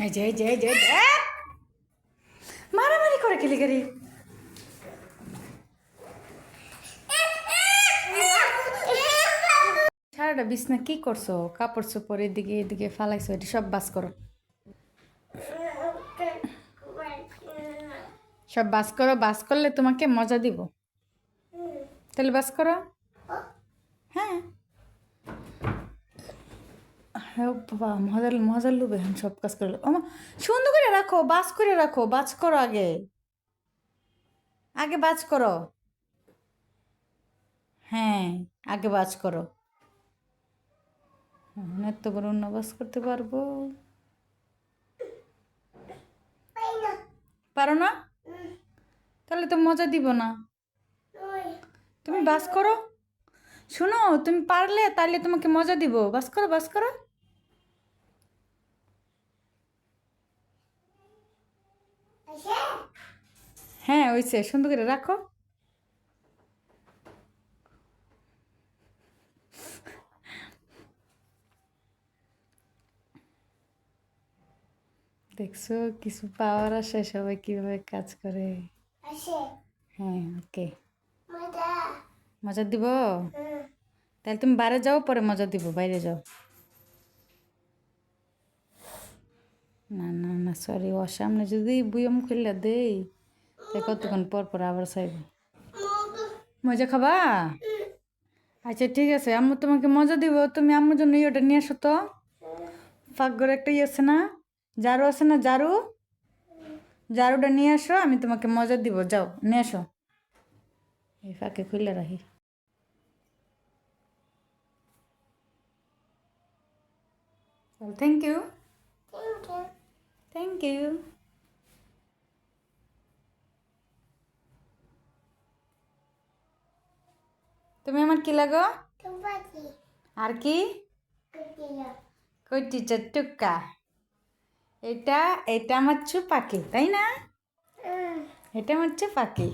এই যে এই যে এই যে মারামারি করে কিলিগারি সারাটা বিছনা কি করছো? কাপড় চোপড় এদিকে এদিকে ফালাইছো, এটি সব বাস করো, সব বাস করো। বাস করলে তোমাকে মজা দিব, তাহলে বাস করো। হ্যাঁ বাবা, মজার মজার লুবে এখন সব কাজ করলো। আমার সুন্দর করে রাখো, বাস করে রাখো, বাজ করো আগে, আগে বাজ করো। হ্যাঁ আগে বাজ করো। এত বড় অন্য বাস করতে পারবো? পারো না? তাহলে তো মজা দিব না। তুমি বাস করো, শুনো, তুমি পারলে তাহলে তোমাকে মজা দিব। বাস করো, বাস করো। হ্যাঁ ওইসে, সুন্দর করে রাখো। দেখছো কিছু পাওয়ার আসে সবাই কিভাবে কাজ করে। হ্যাঁ ওকে, মজা দিব। তাহলে তুমি বাইরে যাও, পরে মজা দিব, বাইরে যাও। না না না, সরি, ওর সামনে যদি বুয়ম খুললে দেই তাই কতক্ষণ পর পর আবার চাইব। মজা খাবা? আচ্ছা ঠিক আছে, আম্মু তোমাকে মজা দিব, তুমি আম্মুর জন্য ইয়েটা নিয়ে আসো তো। ফাঁকঘরে একটা ইয়ে আছে না, ঝাড়ু আছে না, ঝাড়ু, ঝাড়ুটা নিয়ে আসো, আমি তোমাকে মজা দিব, যাও নিয়ে আসো। এই ফাঁকে খুলে রাখি। Thank you, thank you. তুমি আমার কি লাগো? আর কি? কই টিচার টুক্কা। এটা এটা আমার পাখি, তাই না? এটা আমার পাখি।